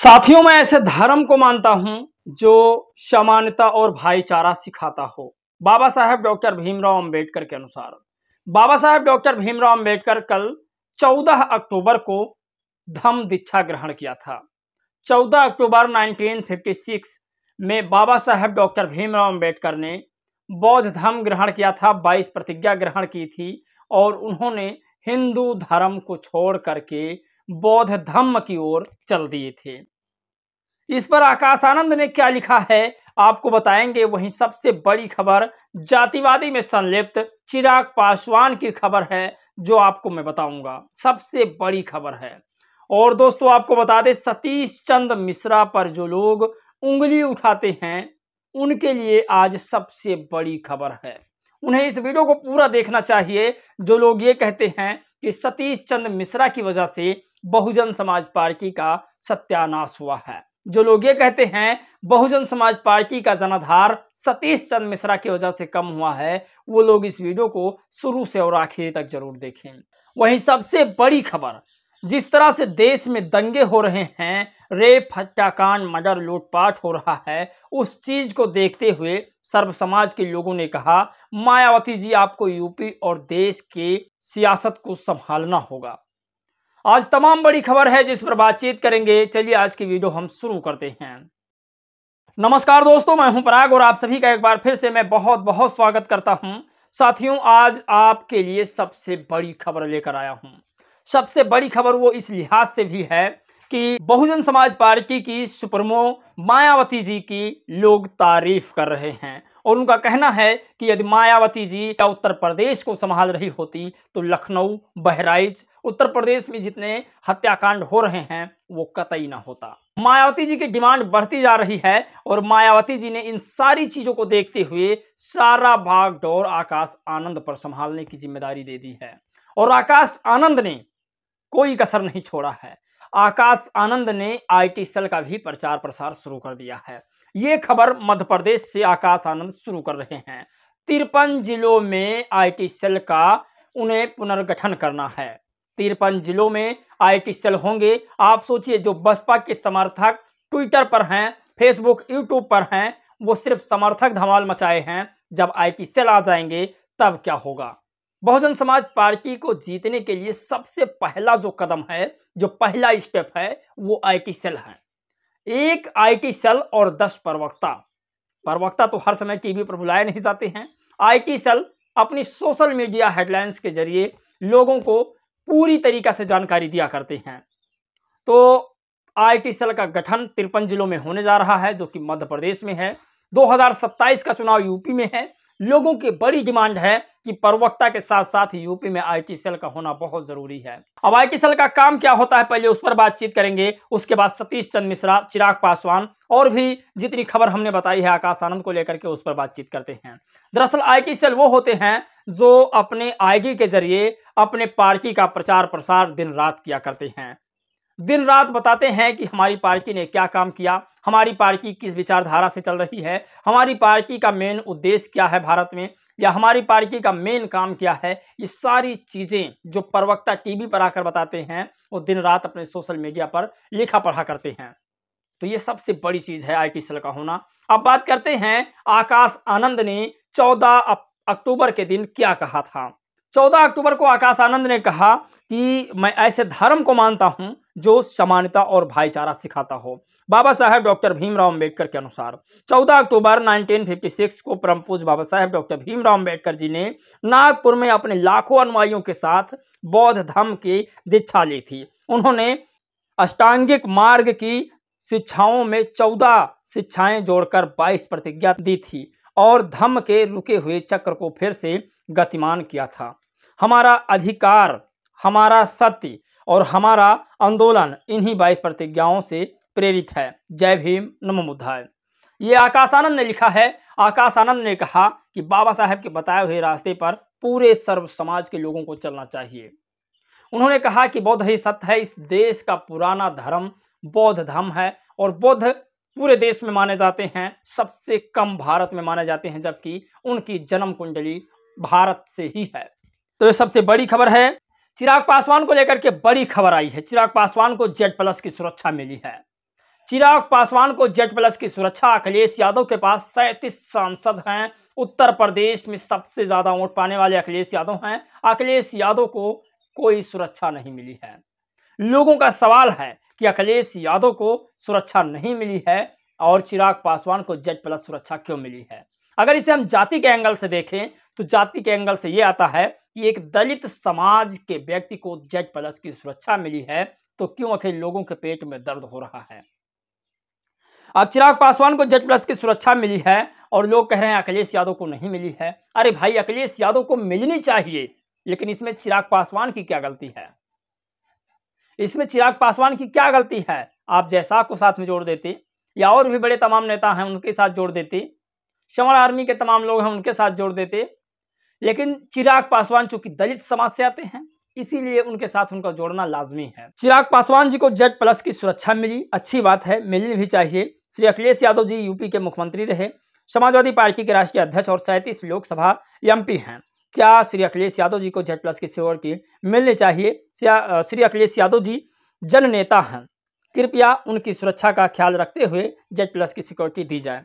साथियों, मैं ऐसे धर्म को मानता हूं जो समानता और भाईचारा सिखाता हो। बाबा साहेब डॉक्टर भीमराव अंबेडकर के अनुसार बाबा साहेब डॉक्टर भीमराव अंबेडकर कल 14 अक्टूबर को धम्म दीक्षा ग्रहण किया था। 14 अक्टूबर 1956 में बाबा साहेब डॉक्टर भीमराव अंबेडकर ने बौद्ध धर्म ग्रहण किया था, 22 प्रतिज्ञा ग्रहण की थी और उन्होंने हिंदू धर्म को छोड़ करके बौद्ध धर्म की ओर चल दिए थे। इस पर आकाश आनंद ने क्या लिखा है आपको बताएंगे। वहीं सबसे बड़ी खबर जातिवादी में संलिप्त चिराग पासवान की खबर है जो आपको मैं बताऊंगा, सबसे बड़ी खबर है। और दोस्तों आपको बता दें, सतीश चंद्र मिश्रा पर जो लोग उंगली उठाते हैं उनके लिए आज सबसे बड़ी खबर है। उन्हें इस वीडियो को पूरा देखना चाहिए। जो लोग ये कहते हैं कि सतीश चंद्र मिश्रा की वजह से बहुजन समाज पार्टी का सत्यानाश हुआ है, जो लोग ये कहते हैं बहुजन समाज पार्टी का जनाधार सतीश चंद्र मिश्रा की वजह से कम हुआ है, वो लोग इस वीडियो को शुरू से और आखिर तक जरूर देखें। वहीं सबसे बड़ी खबर, जिस तरह से देश में दंगे हो रहे हैं, रेप, हत्याकांड, मर्डर, लूटपाट हो रहा है, उस चीज को देखते हुए सर्व समाज के लोगों ने कहा, मायावती जी आपको यूपी और देश के सियासत को संभालना होगा। आज तमाम बड़ी खबर है जिस पर बातचीत करेंगे। चलिए आज की वीडियो हम शुरू करते हैं। नमस्कार दोस्तों, मैं हूं पराग और आप सभी का एक बार फिर से मैं बहुत बहुत स्वागत करता हूं। साथियों, आज आपके लिए सबसे बड़ी खबर लेकर आया हूं। सबसे बड़ी खबर वो इस लिहाज से भी है कि बहुजन समाज पार्टी की सुप्रीमो मायावती जी की लोग तारीफ कर रहे हैं और उनका कहना है कि यदि मायावती जी उत्तर प्रदेश को संभाल रही होती तो लखनऊ, बहराइच, उत्तर प्रदेश में जितने हत्याकांड हो रहे हैं वो कतई ना होता। मायावती जी की डिमांड बढ़ती जा रही है और मायावती जी ने इन सारी चीजों को देखते हुए सारा भागदौड़ आकाश आनंद पर संभालने की जिम्मेदारी दे दी है और आकाश आनंद ने कोई कसर नहीं छोड़ा है। आकाश आनंद ने आईटी सेल का भी प्रचार प्रसार शुरू कर दिया है। ये खबर मध्य प्रदेश से आकाश आनंद शुरू कर रहे हैं। 53 जिलों में आईटी सेल का उन्हें पुनर्गठन करना है। 53 जिलों में आईटी सेल होंगे। आप सोचिए, जो बसपा के समर्थक ट्विटर पर हैं, फेसबुक, यूट्यूब पर हैं, वो सिर्फ समर्थक धमाल मचाए हैं। जब आईटी सेल आ जाएंगे तब क्या होगा। बहुजन समाज पार्टी को जीतने के लिए सबसे पहला जो कदम है, जो पहला स्टेप है, वो आईटी सेल है। एक आईटी सेल और 10 प्रवक्ता तो हर समय टीवी पर बुलाए नहीं जाते हैं। आईटी सेल अपनी सोशल मीडिया हेडलाइंस के जरिए लोगों को पूरी तरीका से जानकारी दिया करते हैं। तो आईटी सेल का गठन 53 जिलों में होने जा रहा है जो कि मध्य प्रदेश में है। 2027 का चुनाव यूपी में है। लोगों की बड़ी डिमांड है कि प्रवक्ता के साथ साथ यूपी में आईटी सेल का होना बहुत जरूरी है। अब आईटी सेल का काम क्या होता है पहले उस पर बातचीत करेंगे, उसके बाद सतीश चंद्र मिश्रा, चिराग पासवान और भी जितनी खबर हमने बताई है आकाश आनंद को लेकर के उस पर बातचीत करते हैं। दरअसल आईटी सेल वो होते हैं जो अपने आईडी के जरिए अपने पार्टी का प्रचार प्रसार दिन रात किया करते हैं। दिन रात बताते हैं कि हमारी पार्टी ने क्या काम किया, हमारी पार्टी किस विचारधारा से चल रही है, हमारी पार्टी का मेन उद्देश्य क्या है भारत में, या हमारी पार्टी का मेन काम क्या है। ये सारी चीजें जो प्रवक्ता टीवी पर आकर बताते हैं वो दिन रात अपने सोशल मीडिया पर लिखा पढ़ा करते हैं। तो ये सबसे बड़ी चीज है आईटी सेल का होना। अब बात करते हैं आकाश आनंद ने 14 अक्टूबर के दिन क्या कहा था। 14 अक्टूबर को आकाश आनंद ने कहा कि मैं ऐसे धर्म को मानता हूं जो समानता और भाईचारा सिखाता हो। बाबा साहेब डॉक्टर भीमराव अंबेडकर के अनुसार 14 अक्टूबर 1956 को परम पूज्य बाबा साहेब डॉक्टर भीमराव अंबेडकर जी ने नागपुर में अपने लाखों अनुयायियों के साथ बौद्ध धर्म की दीक्षा ली थी। उन्होंने अष्टांगिक मार्ग की शिक्षाओं में 14 शिक्षाएं जोड़कर 22 प्रतिज्ञा दी थी और धम्म के रुके हुए चक्र को फिर से गतिमान किया था। हमारा अधिकार, हमारा सत्य और हमारा आंदोलन इन्हीं 22 प्रतिज्ञाओं से प्रेरित है। जय भीम, नमो बुद्धाय। ये आकाश आनंद ने लिखा है। आकाश आनंद ने कहा कि बाबा साहेब के बताए हुए रास्ते पर पूरे सर्व समाज के लोगों को चलना चाहिए। उन्होंने कहा कि बौद्ध ही सत्य है। इस देश का पुराना धर्म बौद्ध धर्म है और बौद्ध पूरे देश में माने जाते हैं, सबसे कम भारत में माने जाते हैं, जबकि उनकी जन्म कुंडली भारत से ही है। तो ये सबसे बड़ी खबर है। चिराग पासवान को लेकर के बड़ी खबर आई है। चिराग पासवान को Z+ की सुरक्षा मिली है। चिराग पासवान को Z+ की सुरक्षा। अखिलेश यादव के पास 37 सांसद हैं। उत्तर प्रदेश में सबसे ज्यादा वोट पाने वाले अखिलेश यादव हैं। अखिलेश यादव को कोई सुरक्षा नहीं मिली है। लोगों का सवाल है कि अखिलेश यादव को सुरक्षा नहीं मिली है और चिराग पासवान को Z+ सुरक्षा क्यों मिली है। अगर इसे हम जाति के एंगल से देखें तो जाति के एंगल से यह आता है कि एक दलित समाज के व्यक्ति को Z+ की सुरक्षा मिली है तो क्यों आखिर लोगों के पेट में दर्द हो रहा है। अब चिराग पासवान को Z+ की सुरक्षा मिली है और लोग कह रहे हैं अखिलेश यादव को नहीं मिली है। अरे भाई, अखिलेश यादव को मिलनी चाहिए, लेकिन इसमें चिराग पासवान की क्या गलती है। इसमें चिराग पासवान की क्या गलती है। आप जैसा को साथ में जोड़ देते या और भी बड़े तमाम नेता हैं उनके साथ जोड़ देते, श्रमण आर्मी के तमाम लोग हैं उनके साथ जोड़ देते, लेकिन चिराग पासवान चूंकि दलित समाज से आते हैं इसीलिए उनके साथ उनका जोड़ना लाजमी है। चिराग पासवान जी को Z+ की सुरक्षा मिली, अच्छी बात है, मिलनी भी चाहिए। श्री अखिलेश यादव जी यूपी के मुख्यमंत्री रहे, समाजवादी पार्टी के राष्ट्रीय अध्यक्ष और 37 लोकसभा MP हैं। क्या श्री अखिलेश यादव जी को Z+ की सिक्योरिटी मिलनी चाहिए। श्री अखिलेश यादव जी जन नेता हैं, कृपया उनकी सुरक्षा का ख्याल रखते हुए Z+ की सिक्योरिटी दी जाए।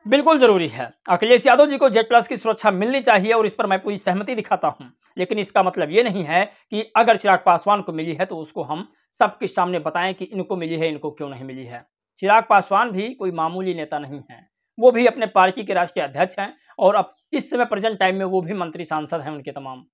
बिल्कुल जरूरी है, अखिलेश यादव जी को Z+ की सुरक्षा मिलनी चाहिए और इस पर मैं पूरी सहमति दिखाता हूं, लेकिन इसका मतलब ये नहीं है कि अगर चिराग पासवान को मिली है तो उसको हम सबके सामने बताएं कि इनको मिली है, इनको क्यों नहीं मिली है। चिराग पासवान भी कोई मामूली नेता नहीं है, वो भी अपने पार्टी के राष्ट्रीय अध्यक्ष हैं और अब इस समय प्रेजेंट टाइम में वो भी मंत्री सांसद हैं उनके तमाम।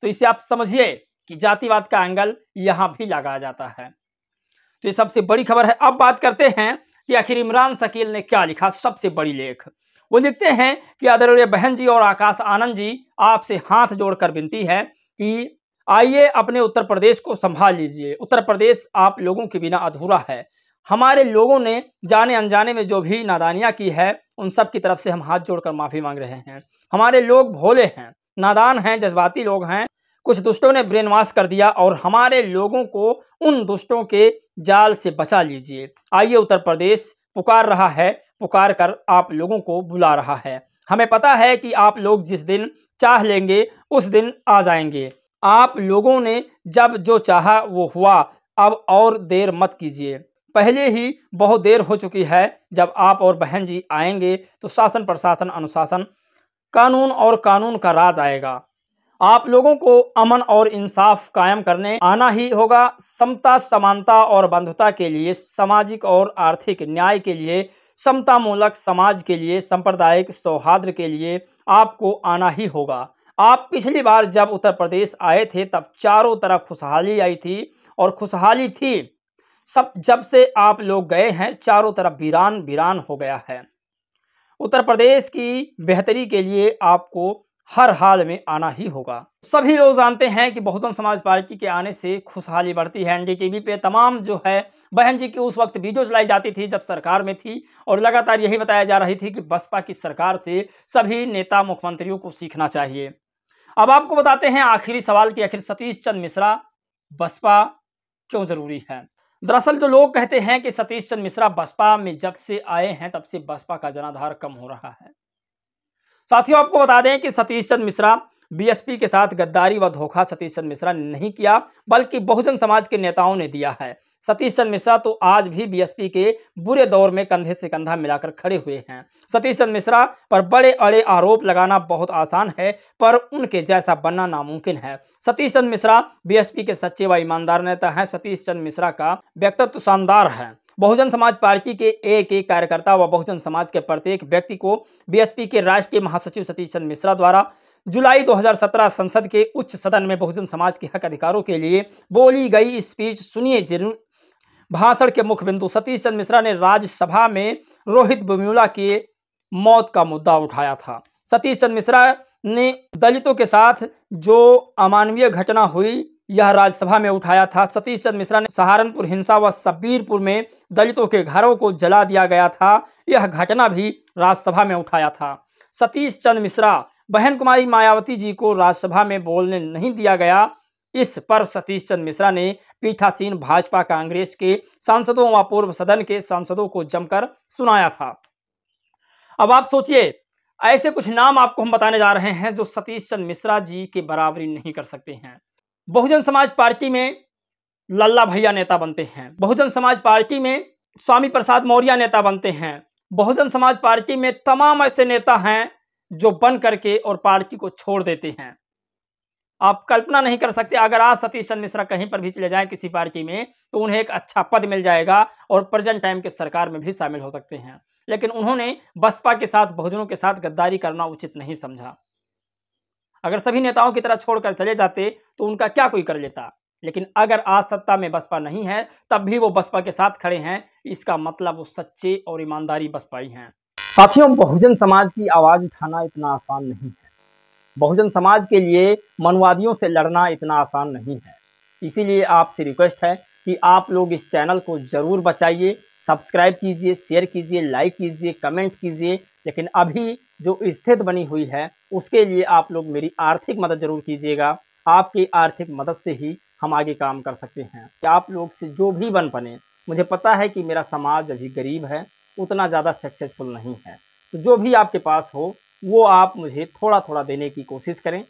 तो इससे आप समझिए कि जातिवाद का एंगल यहां भी लगाया जाता है। तो ये सबसे बड़ी खबर है। अब बात करते हैं कि आखिर इमरान शकील ने क्या लिखा। सबसे बड़ी लेख वो लिखते हैं कि आदरणीय बहन जी और आकाश आनंद जी, आपसे हाथ जोड़कर विनती है कि आइए अपने उत्तर प्रदेश को संभाल लीजिए। उत्तर प्रदेश आप लोगों के बिना अधूरा है। हमारे लोगों ने जाने अनजाने में जो भी नादानियां की है उन सब की तरफ से हम हाथ जोड़कर माफी मांग रहे हैं। हमारे लोग भोले हैं, नादान हैं, जज्बाती लोग हैं। कुछ दुष्टों ने ब्रेन वॉश कर दिया और हमारे लोगों को उन दुष्टों के जाल से बचा लीजिए। आइए, उत्तर प्रदेश पुकार रहा है, पुकार कर आप लोगों को बुला रहा है। हमें पता है कि आप लोग जिस दिन चाह लेंगे उस दिन आ जाएंगे। आप लोगों ने जब जो चाहा वो हुआ, अब और देर मत कीजिए। पहले ही बहुत देर हो चुकी है। जब आप और बहन जी आएंगे तो शासन प्रशासन अनुशासन कानून और कानून का राज आएगा। आप लोगों को अमन और इंसाफ कायम करने आना ही होगा। समता, समानता और बंधुता के लिए, सामाजिक और आर्थिक न्याय के लिए, समतामूलक समाज के लिए, सांप्रदायिक सौहार्द के लिए आपको आना ही होगा। आप पिछली बार जब उत्तर प्रदेश आए थे तब चारों तरफ खुशहाली आई थी और खुशहाली थी। सब जब से आप लोग गए हैं चारों तरफ वीरान वीरान हो गया है। उत्तर प्रदेश की बेहतरी के लिए आपको हर हाल में आना ही होगा। सभी लोग जानते हैं कि बहुजन समाज पार्टी के आने से खुशहाली बढ़ती है। NDTV पे तमाम जो है बहन जी की उस वक्त वीडियो चलाई जाती थी जब सरकार में थी और लगातार यही बताया जा रही थी कि बसपा की सरकार से सभी नेता मुख्यमंत्रियों को सीखना चाहिए। अब आपको बताते हैं आखिरी सवाल कि आखिर सतीश चंद्र मिश्रा बसपा क्यों जरूरी है। दरअसल जो लोग कहते हैं कि सतीश चंद्र मिश्रा बसपा में जब से आए हैं तब से बसपा का जनाधार कम हो रहा है। साथियों, आपको बता दें कि सतीश चंद्र मिश्रा BSP के साथ गद्दारी व धोखा सतीश चंद्र मिश्रा ने नहीं किया, बल्कि बहुजन समाज के नेताओं ने दिया है। सतीश चंद्र मिश्रा तो आज भी BSP के बुरे दौर में कंधे से कंधा मिलाकर खड़े हुए हैं। सतीश चंद्र मिश्रा पर बड़े अड़े आरोप लगाना बहुत आसान है, पर उनके जैसा बनना नामुमकिन है। सतीश चंद्र मिश्रा BSP के सच्चे व ईमानदार नेता हैं। सतीश चंद्र मिश्रा का व्यक्तित्व शानदार है। बहुजन समाज पार्टी के एक एक कार्यकर्ता व बहुजन समाज के प्रत्येक व्यक्ति को BSP के राष्ट्रीय महासचिव सतीश चंद्र मिश्रा द्वारा जुलाई 2017 संसद के उच्च सदन में बहुजन समाज के हक अधिकारों के लिए बोली गई स्पीच सुनिए जरूर। भाषण के मुख्य बिंदु, सतीश चंद्र मिश्रा ने राज्यसभा में रोहित वेमुला के मौत का मुद्दा उठाया था। सतीश चंद्र मिश्रा ने दलितों के साथ जो अमानवीय घटना हुई यह राज्यसभा में उठाया था। सतीश चंद्र मिश्रा ने सहारनपुर हिंसा व शब्बीरपुर में दलितों के घरों को जला दिया गया था, यह घटना भी राज्यसभा में उठाया था। सतीश चंद्र मिश्रा, बहन कुमारी मायावती जी को राज्यसभा में बोलने नहीं दिया गया, इस पर सतीश चंद्र मिश्रा ने पीठासीन भाजपा कांग्रेस के सांसदों व पूर्व सदन के सांसदों को जमकर सुनाया था। अब आप सोचिए, ऐसे कुछ नाम आपको हम बताने जा रहे हैं जो सतीश चंद्र मिश्रा जी की बराबरी नहीं कर सकते हैं। बहुजन समाज पार्टी में लल्ला भैया नेता बनते हैं, बहुजन समाज पार्टी में स्वामी प्रसाद मौर्य नेता बनते हैं, बहुजन समाज पार्टी में तमाम ऐसे नेता हैं जो बन करके और पार्टी को छोड़ देते हैं। आप कल्पना नहीं कर सकते, अगर आज सतीश चंद्र मिश्रा कहीं पर भी चले जाएं किसी पार्टी में तो उन्हें एक अच्छा पद मिल जाएगा और प्रेजेंट टाइम के सरकार में भी शामिल हो सकते हैं, लेकिन उन्होंने बसपा के साथ, बहुजनों के साथ गद्दारी करना उचित नहीं समझा। अगर सभी नेताओं की तरह छोड़कर चले जाते तो उनका क्या कोई कर लेता, लेकिन अगर आज सत्ता में बसपा नहीं है तब भी वो बसपा के साथ खड़े हैं, इसका मतलब वो सच्चे और ईमानदारी बसपाई हैं। साथियों, बहुजन समाज की आवाज उठाना इतना आसान नहीं है, बहुजन समाज के लिए मनवादियों से लड़ना इतना आसान नहीं है। इसीलिए आपसे रिक्वेस्ट है कि आप लोग इस चैनल को जरूर बचाइए, सब्सक्राइब कीजिए, शेयर कीजिए, लाइक कीजिए, कमेंट कीजिए। लेकिन अभी जो स्थिति बनी हुई है उसके लिए आप लोग मेरी आर्थिक मदद जरूर कीजिएगा। आपकी आर्थिक मदद से ही हम आगे काम कर सकते हैं। आप लोग से जो भी बन बने, मुझे पता है कि मेरा समाज अभी गरीब है, उतना ज़्यादा सक्सेसफुल नहीं है, तो जो भी आपके पास हो वो आप मुझे थोड़ा थोड़ा देने की कोशिश करें।